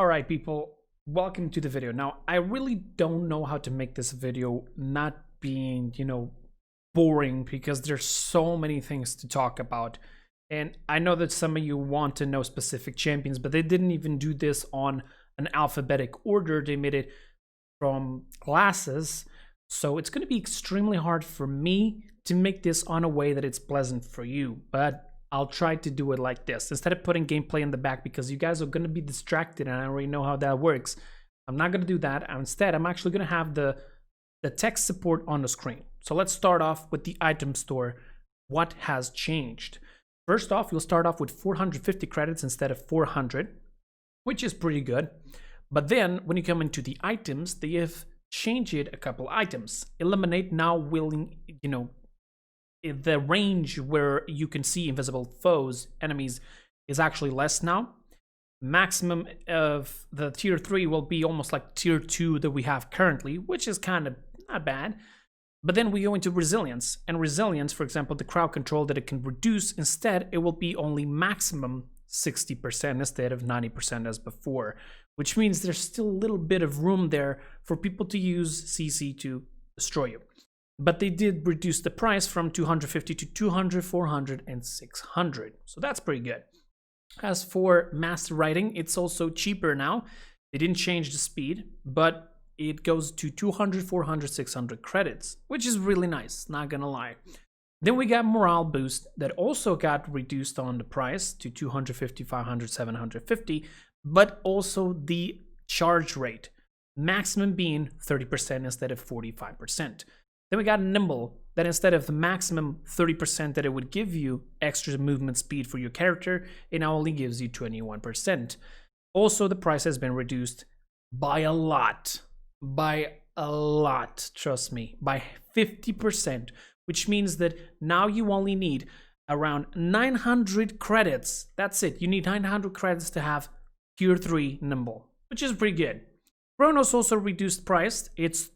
Alright people, welcome to the video. Now, I really don't know how to make this video not being, boring, because there's so many things to talk about. And I know that some of you want to know specific champions, but they didn't even do this on an alphabetic order. They made it from classes. So it's going to be extremely hard for me to make this on a way that it's pleasant for you. But I'll try to do it like this. Instead of putting gameplay in the back, because you guys are going to be distracted and I already know how that works, I'm not going to do that. Instead, I'm actually going to have the text support on the screen. So let's start off with the item store. What has changed? First off, you'll start off with 450 credits instead of 400, which is pretty good. But then when you come into the items, they have changed it a couple items. Eliminate now willing, the range where you can see invisible foes, enemies, is actually less now. Maximum of the tier 3 will be almost like tier 2 that we have currently, which is kind of not bad. But then we go into resilience, and resilience, for example, the crowd control that it can reduce, instead it will be only maximum 60% instead of 90% as before, which means there's still a little bit of room there for people to use CC to destroy you. But they did reduce the price from 250 to 200, 400, and 600. So that's pretty good. As for master writing, it's also cheaper now. They didn't change the speed, but it goes to 200, 400, 600 credits, which is really nice, not gonna lie. Then we got morale boost that also got reduced on the price to 250, 500, 750, but also the charge rate, maximum being 30% instead of 45%. Then we got nimble, that instead of the maximum 30% that it would give you extra movement speed for your character, it now only gives you 21%. Also, the price has been reduced by a lot, trust me, by 50%, which means that now you only need around 900 credits. That's it. You need 900 credits to have tier 3 nimble, which is pretty good. Chronos also reduced price.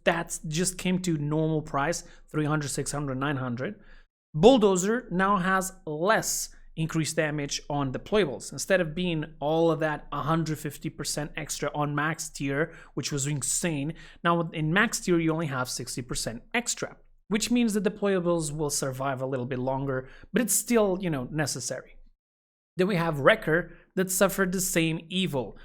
That just came to normal price, 300, 600, 900. Bulldozer now has less increased damage on deployables. Instead of being all of that 150% extra on max tier, which was insane, now in max tier you only have 60% extra, which means the deployables will survive a little bit longer, but it's still, necessary. Then we have Wrecker that suffered the same evil.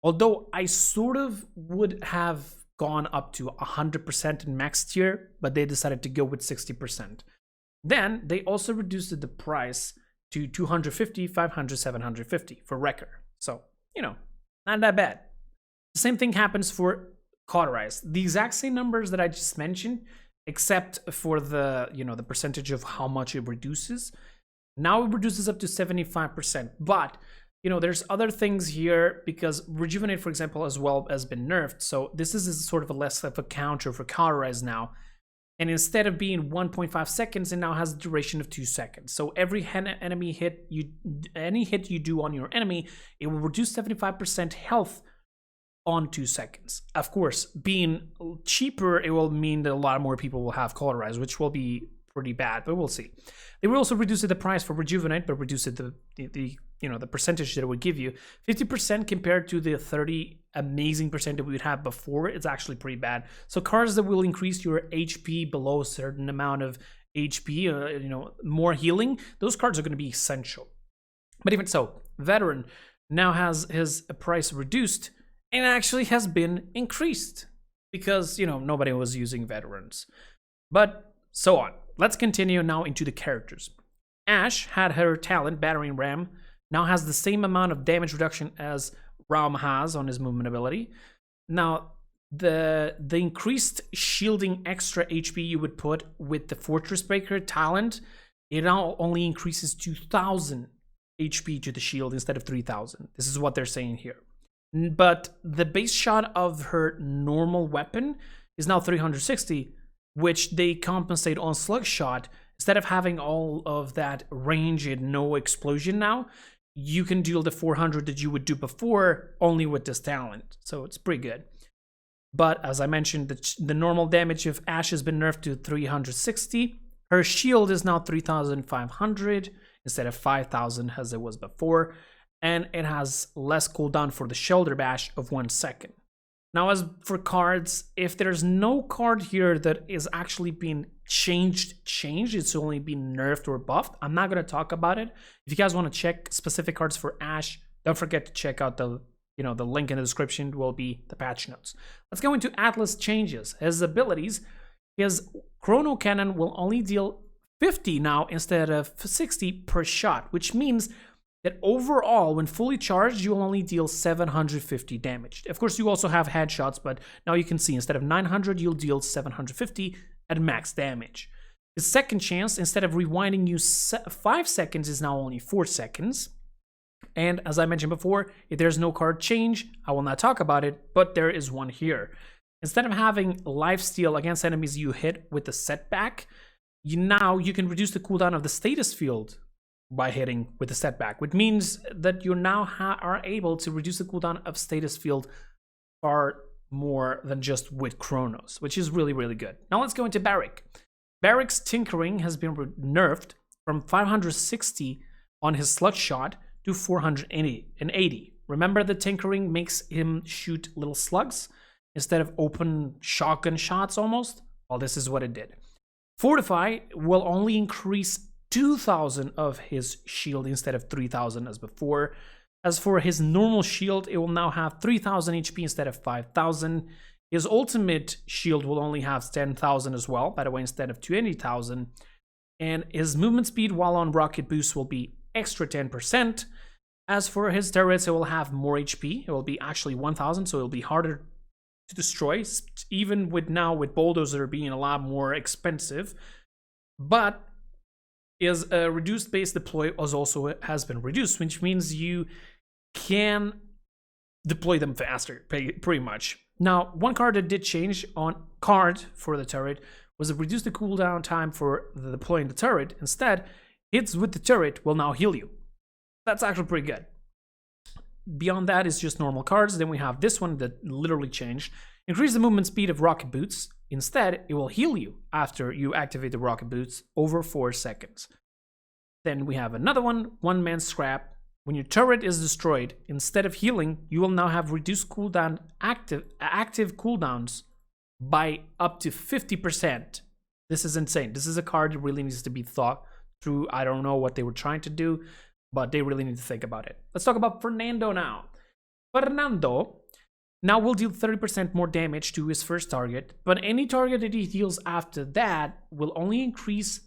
Although I sort of would have gone up to 100% in max tier, but they decided to go with 60%. Then they also reduced the price to 250, 500, 750 for Wrecker. So, not that bad. The same thing happens for Cauterize. The exact same numbers that I just mentioned, except for the, the percentage of how much it reduces. Now it reduces up to 75%, but there's other things here, because Rejuvenate, for example, as well has been nerfed. So this is sort of a less of a counter for Cauterize now. And instead of being 1.5 seconds, it now has a duration of 2 seconds. So every any hit you do on your enemy, it will reduce 75% health on 2 seconds. Of course, being cheaper, it will mean that a lot more people will have Cauterize, which will be pretty bad, but we'll see. They will also reduce the price for Rejuvenate, but reduce it the percentage that it would give you. 50% compared to the 30 amazing percent that we would have before. It's actually pretty bad. So cards that will increase your HP below a certain amount of HP, more healing, those cards are going to be essential. But even so, Veteran now has his price reduced and actually has been increased because, nobody was using Veterans. But so on. Let's continue now into the characters. Ash had her talent, Battering Ram, now has the same amount of damage reduction as Ram has on his movement ability. Now, the increased shielding extra HP you would put with the Fortress Breaker talent, it now only increases 2,000 HP to the shield instead of 3,000. This is what they're saying here. But the base shot of her normal weapon is now 360, which they compensate on Slug Shot. Instead of having all of that range and no explosion now, you can deal the 400 that you would do before only with this talent. So it's pretty good. But as I mentioned, the normal damage of Ash has been nerfed to 360. Her shield is now 3,500 instead of 5,000 as it was before. and it has less cooldown for the shoulder bash of 1 second. Now, as for cards, if there's no card here that is actually being changed, it's only been nerfed or buffed, I'm not going to talk about it. If you guys want to check specific cards for Ash, don't forget to check out the link in the description will be the patch notes. Let's go into Atlas changes. His abilities, his Chrono Cannon will only deal 50 now instead of 60 per shot, which means that overall, when fully charged, you will only deal 750 damage. Of course, you also have headshots, but now you can see instead of 900, you'll deal 750 at max damage. His second chance, instead of rewinding you 5 seconds, is now only 4 seconds. And as I mentioned before, if there's no card change, I will not talk about it, but there is one here. Instead of having lifesteal against enemies you hit with the setback, now you can reduce the cooldown of the status field by hitting with the setback, which means that you now are able to reduce the cooldown of status field far more than just with Chronos, which is really, really good. Now let's go into Barik. Barik's Tinkering has been nerfed from 560 on his slug shot to 480. Remember, the Tinkering makes him shoot little slugs instead of open shotgun shots almost? Well, this is what it did. Fortify will only increase 2,000 of his shield instead of 3,000 as before. As for his normal shield, it will now have 3,000 HP instead of 5,000. His ultimate shield will only have 10,000 as well, by the way, instead of 20,000. And his movement speed while on rocket boost will be extra 10%. As for his turrets, it will have more HP. It will be actually 1,000, so it will be harder to destroy, even with bulldozer being a lot more expensive. But is a reduced base deploy has been reduced, which means you can deploy them faster, pretty much. Now, one card that did change on card for the turret was to reduce the cooldown time for deploying the turret. Instead, hits with the turret will now heal you. That's actually pretty good. Beyond that is just normal cards. Then we have this one that literally changed. Increase the movement speed of rocket boots. Instead, it will heal you after you activate the rocket boots over 4 seconds. Then we have another one, one man scrap. When your turret is destroyed, instead of healing, you will now have reduced cooldown active cooldowns by up to 50%. This is insane. This is a card that really needs to be thought through. I don't know what they were trying to do, but they really need to think about it. Let's talk about Fernando now. Fernando now will deal 30% more damage to his first target, but any target that he deals after that will only increase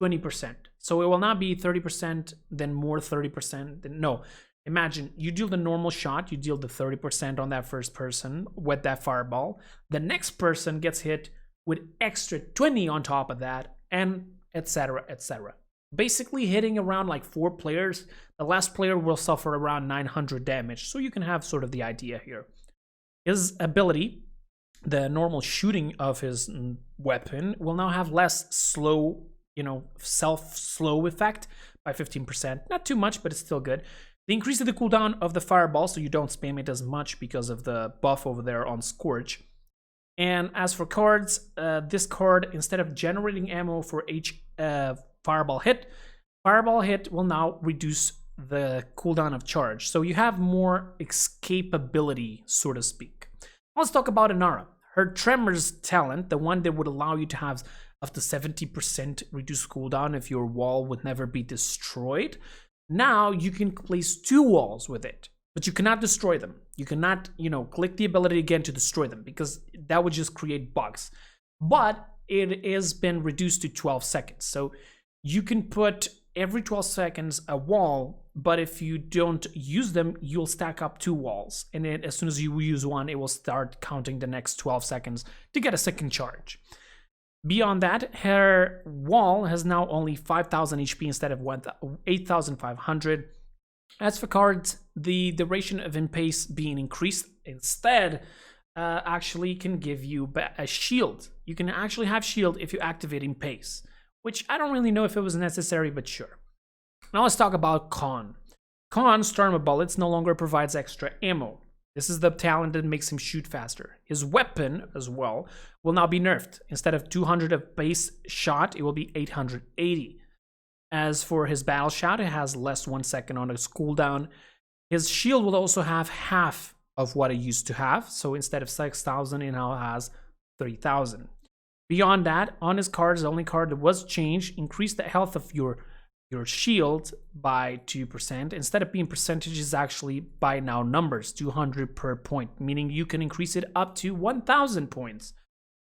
20%. So it will not be 30%, then more 30%. No, imagine you deal the normal shot, you deal the 30% on that first person with that fireball. The next person gets hit with extra 20 on top of that, and etc., etc. Basically hitting around like 4 players. The last player will suffer around 900 damage, so you can have sort of the idea here. His ability, the normal shooting of his weapon, will now have less slow, self-slow effect by 15%. Not too much, but it's still good. The increase of the cooldown of the fireball, so you don't spam it as much because of the buff over there on Scorch. And as for cards, this card, instead of generating ammo for each fireball hit will now reduce the cooldown of charge. So you have more escapability, so to speak. Let's talk about Inara. Her Tremors talent, the one that would allow you to have up to 70% reduced cooldown if your wall would never be destroyed. Now you can place 2 walls with it, but you cannot destroy them. You cannot, click the ability again to destroy them because that would just create bugs. But it has been reduced to 12 seconds. So you can put every 12 seconds a wall, but if you don't use them, you'll stack up 2 walls. And then as soon as you use one, it will start counting the next 12 seconds to get a second charge. Beyond that, her wall has now only 5,000 HP instead of 8,500. As for cards, the duration of Impace being increased instead actually can give you a shield. You can actually have shield if you activate Impace, which I don't really know if it was necessary, but sure. Now let's talk about Khan. Khan, Storm of Bullets, no longer provides extra ammo. This is the talent that makes him shoot faster. His weapon, as well, will now be nerfed. Instead of 200 of base shot, it will be 880. As for his battle shot, it has less 1 second on its cooldown. His shield will also have half of what it used to have. So instead of 6,000, it now has 3,000. Beyond that, on his cards, the only card that was changed, increased the health of your shield by 2%. Instead of being percentages, actually by now numbers, 200 per point, meaning you can increase it up to 1,000 points,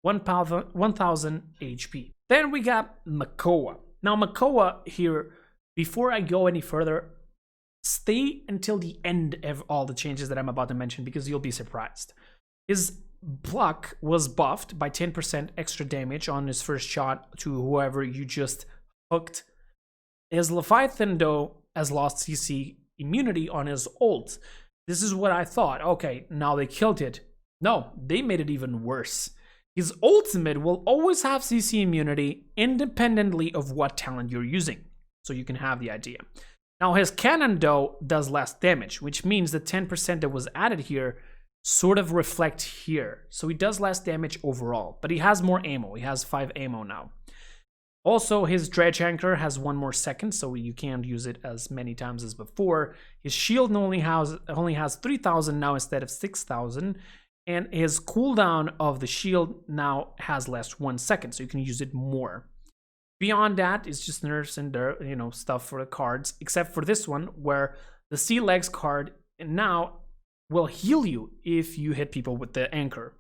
1,000 HP. Then we got Makoa. Now Makoa here, before I go any further, stay until the end of all the changes that I'm about to mention because you'll be surprised. His block was buffed by 10% extra damage on his first shot to whoever you just hooked. His Leviathan, though, has lost CC immunity on his ult. This is what I thought. Okay, now they killed it. No, they made it even worse. His ultimate will always have CC immunity independently of what talent you're using. So you can have the idea. Now his cannon, though, does less damage, which means the 10% that was added here sort of reflect here. So he does less damage overall, but he has more ammo. He has 5 ammo now. Also, his dredge anchor has 1 more second, so you can't use it as many times as before. His shield only has 3,000 now instead of 6,000, and his cooldown of the shield now has less 1 second, so you can use it more. Beyond that, it's just nerfs and stuff for the cards, except for this one where the sea legs card now will heal you if you hit people with the anchor.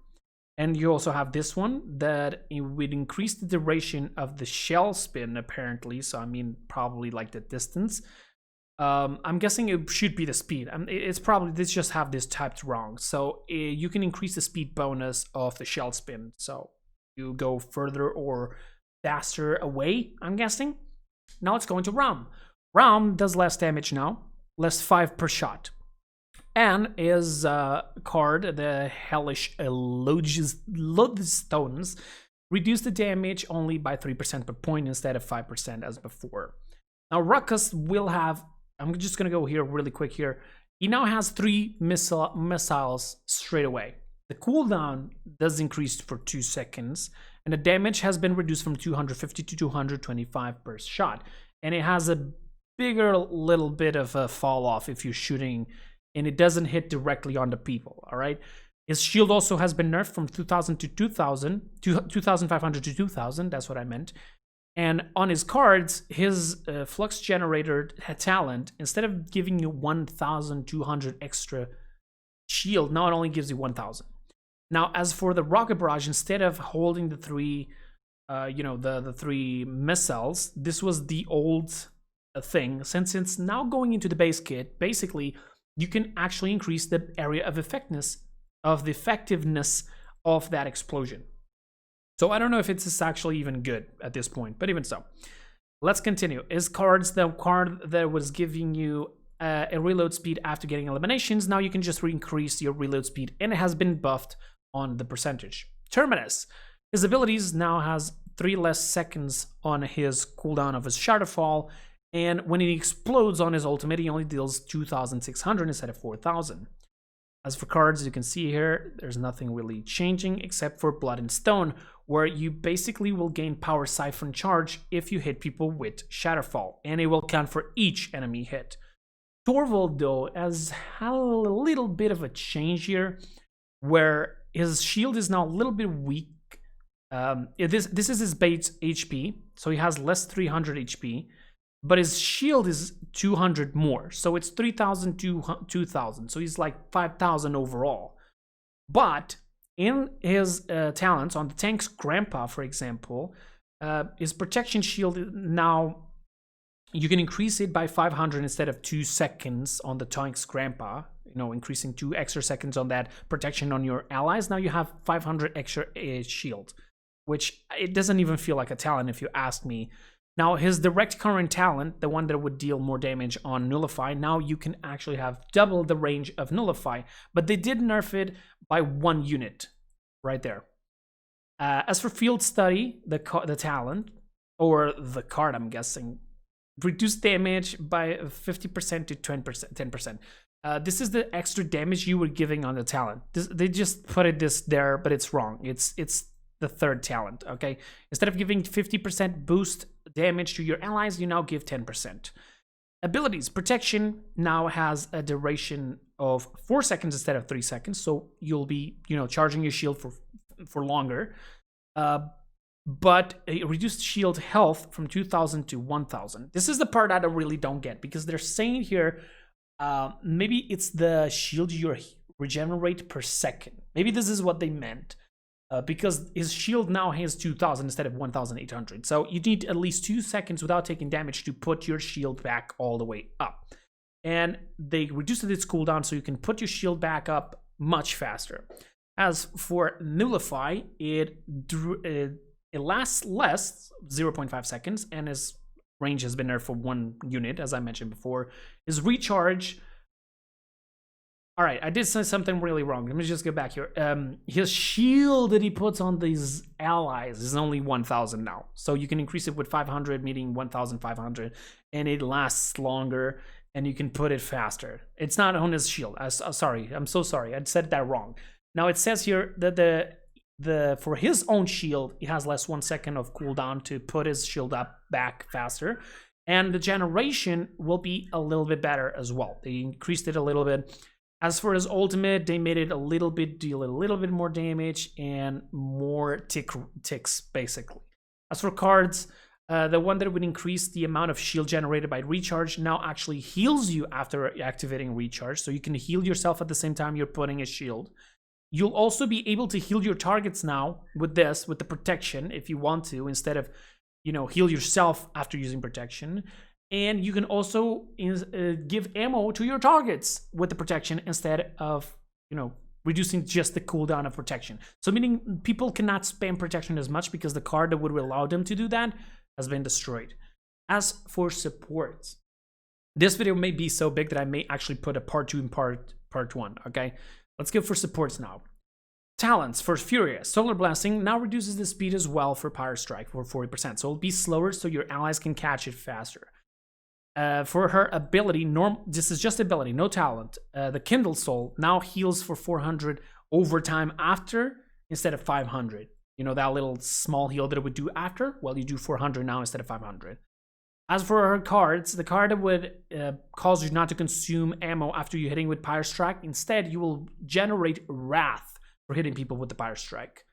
And you also have this one that it would increase the duration of the shell spin apparently. So I mean probably like the distance. I'm guessing it should be the speed. It's probably they just have this typed wrong. So you can increase the speed bonus of the shell spin. So you go further or faster away, I'm guessing. Now let's go into Ram. Ram does less damage now, less 5 per shot. And his card, the Hellish Lodestones, reduce the damage only by 3% per point instead of 5% as before. Now Ruckus will have, I'm just going to go here really quick here. He now has 3 missiles straight away. The cooldown does increase for 2 seconds, and the damage has been reduced from 250 to 225 per shot. And it has a bigger little bit of a fall off if you're shooting, and it doesn't hit directly on the people, all right? His shield also has been nerfed from 2,000 to 2,000, 2,500 to 2,000, that's what I meant. And on his cards, his Flux Generator talent, instead of giving you 1,200 extra shield, now it only gives you 1,000. Now, as for the Rocket Barrage, instead of holding the 3, the 3 missiles, this was the old thing. Since it's now going into the base kit, basically, you can actually increase the area of effectiveness of that explosion. So I don't know if it's actually even good at this point, but even so. Let's continue. His cards, the card that was giving you a reload speed after getting eliminations, now you can just increase your reload speed, and it has been buffed on the percentage. Terminus. His abilities now has 3 less seconds on his cooldown of his Shatterfall, and when he explodes on his ultimate, he only deals 2,600 instead of 4,000. As for cards, you can see here, there's nothing really changing except for Blood and Stone, where you basically will gain power siphon charge if you hit people with Shatterfall, and it will count for each enemy hit. Torvald, though, has had a little bit of a change here, where his shield is now a little bit weak. This is his base HP, so he has less 300 HP, but his shield is 200 more, so it's 3,000 to 2,000, so he's like 5,000 overall. But in his talents, on the tank's Grandpa, for example, his protection shield now, you can increase it by 500 instead of 2 seconds on the tank's Grandpa, increasing 2 extra seconds on that protection on your allies. Now you have 500 extra shield, which it doesn't even feel like a talent if you ask me. Now his direct current talent, the one that would deal more damage on Nullify, now you can actually have double the range of Nullify, but they did nerf it by 1 unit right there. As for Field Study, the talent, or the card I'm guessing, reduced damage by 50% to 10%. This is the extra damage you were giving on the talent. They just put this there, but it's wrong. It's the 3rd talent, okay? Instead of giving 50% boost damage to your allies, you now give 10%. Abilities. Protection now has a duration of 4 seconds instead of 3 seconds, so you'll be, charging your shield for longer. But a reduced shield health from 2,000 to 1,000. This is the part I really don't get, because they're saying here, maybe it's the shield you regenerate per second. Maybe this is what they meant. Because his shield now has 2,000 instead of 1,800. So you need at least 2 seconds without taking damage to put your shield back all the way up. And they reduced its cooldown so you can put your shield back up much faster. As for Nullify, it lasts less, 0.5 seconds, and his range has been there for 1 unit, as I mentioned before. His recharge... All right, I did say something really wrong. Let me just get back here. His shield that he puts on these allies is only 1,000 now. So you can increase it with 500, meaning 1,500, and it lasts longer, and you can put it faster. It's not on his shield. Sorry, I'm so sorry. I said that wrong. Now it says here that for his own shield, he has less 1 second of cooldown to put his shield up back faster. And the generation will be a little bit better as well. They increased it a little bit. As for his ultimate, they made it deal a little bit more damage and more ticks, basically. As for cards, the one that would increase the amount of shield generated by recharge now actually heals you after activating recharge. So you can heal yourself at the same time you're putting a shield. You'll also be able to heal your targets now with this, with the protection, if you want to, instead of, heal yourself after using protection. And you can also give ammo to your targets with the protection instead of, reducing just the cooldown of protection. So meaning people cannot spam protection as much because the card that would allow them to do that has been destroyed. As for supports, this video may be so big that I may actually put a part 2 and part 1, okay? Let's go for supports now. Talents. For Furious, Solar Blasting now reduces the speed as well for Pyre Strike for 40%. So it'll be slower so your allies can catch it faster. For her ability, this is just ability, no talent. The Kindle Soul now heals for 400 overtime after instead of 500. That little small heal that it would do after? Well, you do 400 now instead of 500. As for her cards, the card that would cause you not to consume ammo after you're hitting with Pyre Strike, instead you will generate Wrath for hitting people with the Pyre Strike.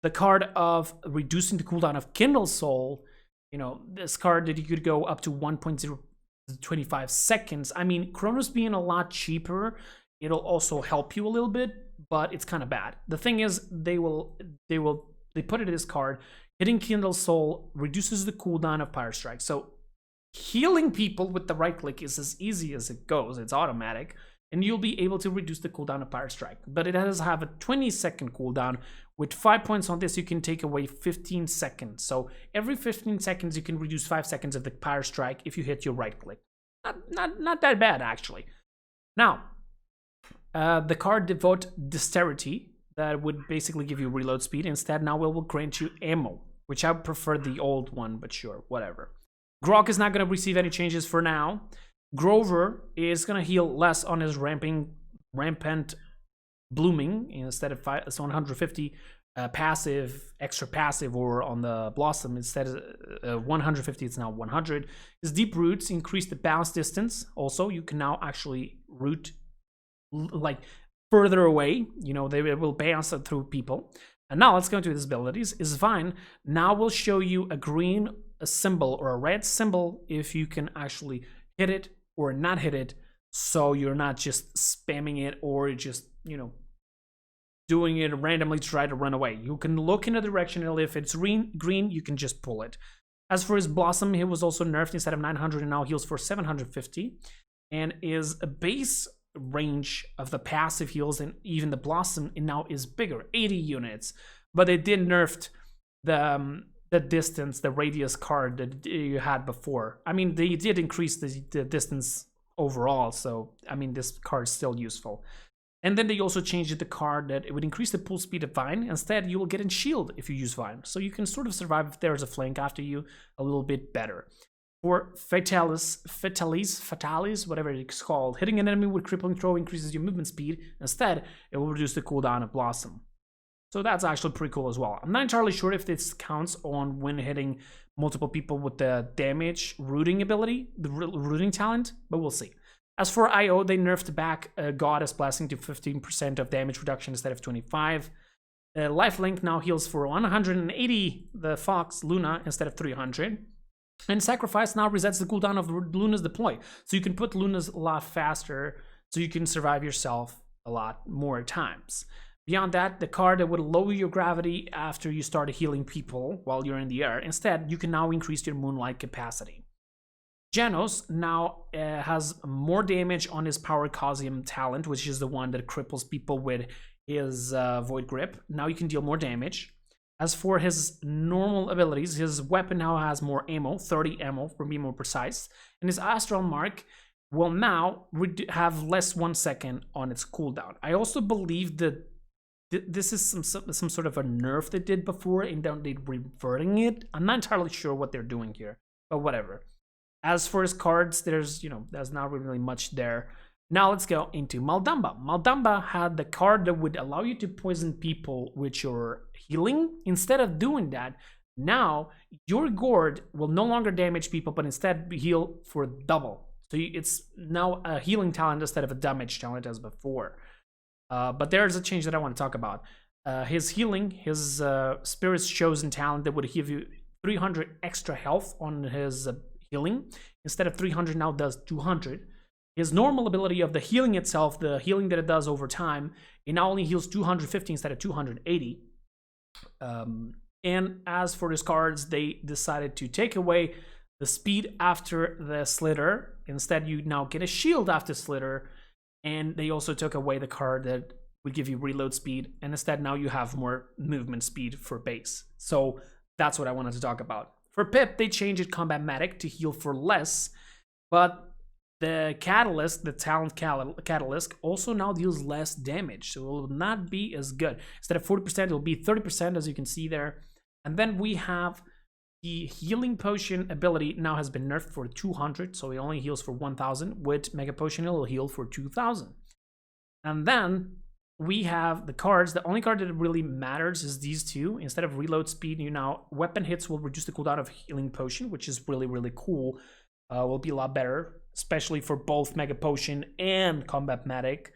The card of reducing the cooldown of Kindle Soul, this card that you could go up to 1.025 seconds. I mean, Chronos being a lot cheaper, it'll also help you a little bit, but it's kind of bad. The thing is, they put it in this card. Hitting Kindle Soul reduces the cooldown of Pyre Strike. So healing people with the right click is as easy as it goes. It's automatic, and you'll be able to reduce the cooldown of Pyre Strike. But it does have a 20-second cooldown. With 5 points on this, you can take away 15 seconds. So every 15 seconds, you can reduce 5 seconds of the Pyre Strike if you hit your right click. Not that bad, actually. Now, the card Devote Dexterity, that would basically give you reload speed. Instead, now it will grant you ammo, which I prefer the old one, but sure, whatever. Grok is not going to receive any changes for now. Grover is going to heal less on his rampant blooming instead of 150 extra passive, or on the Blossom instead of 150, it's now 100. His Deep Roots increase the bounce distance. Also, you can now actually root like further away. They will bounce through people. And now let's go into his abilities. His Vine now will show you a green symbol or a red symbol if you can actually hit it or not hit it, so you're not just spamming it or just, doing it randomly to try to run away. You can look in a direction, and if it's green, you can just pull it. As for his Blossom, he was also nerfed. Instead of 900, and now heals for 750. And his base range of the passive heals and even the Blossom now is bigger, 80 units. But they did nerfed the distance, the radius card that you had before. I mean, they did increase the distance overall, so I mean, this card is still useful. And then they also changed the card that it would increase the pull speed of Vine. Instead, you will get in shield if you use Vine, so you can sort of survive if there's a flank after you a little bit better. For Fatalis, whatever it's called, hitting an enemy with crippling throw increases your movement speed. Instead, it will reduce the cooldown of Blossom. So that's actually pretty cool as well. I'm not entirely sure if this counts on when hitting multiple people with the damage rooting ability, the rooting talent, but we'll see. As for IO, they nerfed back Goddess Blessing to 15% of damage reduction instead of 25. Lifelink now heals for 180 the Fox Luna instead of 300. And Sacrifice now resets the cooldown of Luna's deploy. So you can put Luna's a lot faster, so you can survive yourself a lot more times. Beyond that, the card that would lower your gravity after you start healing people while you're in the air. Instead, you can now increase your Moonlight capacity. Janos now has more damage on his Power Causium talent, which is the one that cripples people with his Void Grip. Now you can deal more damage. As for his normal abilities, his weapon now has more ammo, 30 ammo for being more precise. And his Astral Mark will now have less 1 second on its cooldown. I also believe that this is some sort of a nerf they did before, and they're reverting it. I'm not entirely sure what they're doing here, but whatever. As for his cards, there's not really much there. Now let's go into Maldamba. Maldamba had the card that would allow you to poison people with your healing. Instead of doing that, now your gourd will no longer damage people, but instead heal for double. So it's now a healing talent instead of a damage talent as before. But there's a change that I want to talk about. His healing, his Spirit's Chosen talent that would give you 300 extra health on his healing. Instead of 300, now does 200. His normal ability of the healing itself, the healing that it does over time, it now only heals 250 instead of 280. And as for his cards, they decided to take away the speed after the Slither. Instead, you now get a shield after Slither. And they also took away the card that would give you reload speed. And instead, now you have more movement speed for base. So that's what I wanted to talk about. For Pip, they changed it Combat Medic to heal for less. But the Catalyst, the talent Catalyst, also now deals less damage. So it will not be as good. Instead of 40%, it will be 30%, as you can see there. And then we have the Healing Potion ability now has been nerfed for 200, so it only heals for 1000. With Mega Potion, it will heal for 2000. And then we have the cards. The only card that really matters is these two. Instead of reload speed, weapon hits will reduce the cooldown of Healing Potion, which is really, really cool. Will be a lot better, especially for both Mega Potion and Combat Medic.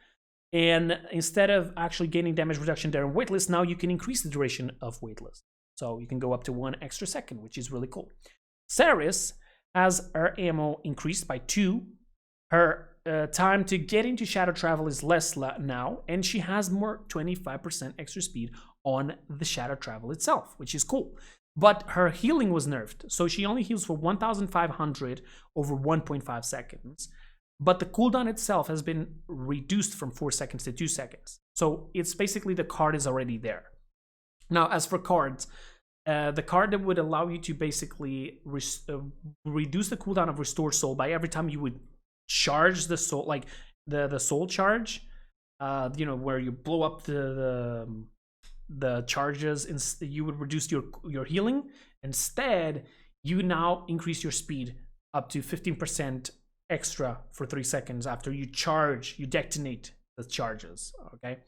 And instead of actually gaining damage reduction during Weightless, now you can increase the duration of Weightless. So you can go up to 1 extra second, which is really cool. Seris has her ammo increased by 2. Her time to get into Shadow Travel is less now, and she has more 25% extra speed on the Shadow Travel itself, which is cool. But her healing was nerfed, so she only heals for 1,500 over 1.5 seconds. But the cooldown itself has been reduced from 4 seconds to 2 seconds. So it's basically the card is already there. Now, as for cards, the card that would allow you to basically reduce the cooldown of Restore Soul by every time you would charge the soul, like the soul charge, where you blow up the charges, and you would reduce your healing. Instead, you now increase your speed up to 15% extra for 3 seconds after you detonate the charges. Okay.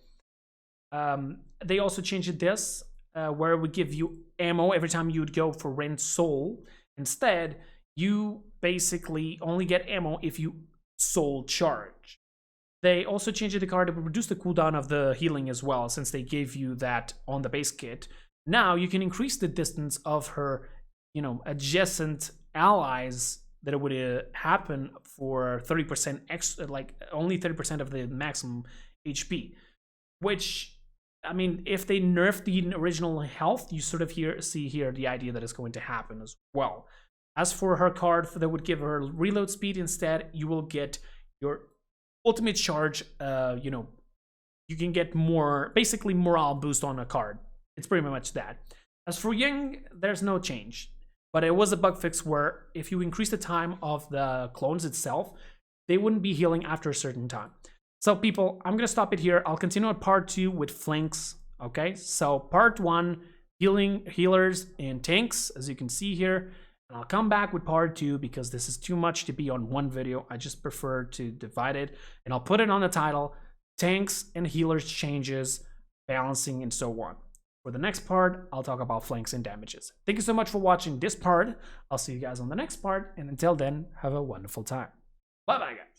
They also changed this where it would give you ammo every time you would go for Rend Soul. Instead, you basically only get ammo if you soul charge. They also changed the card to reduce the cooldown of the healing as well, since they gave you that on the base kit. Now you can increase the distance of her, adjacent allies that it would happen for 30% extra, like only 30% of the maximum HP. Which, I mean, if they nerf the original health, you sort of see here the idea that it's going to happen as well. As for her card that would give her reload speed, instead, you will get your ultimate charge. You can get more, basically morale boost on a card. It's pretty much that. As for Ying, there's no change. But it was a bug fix where if you increase the time of the clones itself, they wouldn't be healing after a certain time. So people, I'm going to stop it here. I'll continue on part 2 with flanks. Okay, so part 1, healers and tanks, as you can see here. And I'll come back with part 2 because this is too much to be on one video. I just prefer to divide it. And I'll put it on the title, tanks and healers changes, balancing, and so on. For the next part, I'll talk about flanks and damages. Thank you so much for watching this part. I'll see you guys on the next part, and until then, have a wonderful time. Bye bye, guys.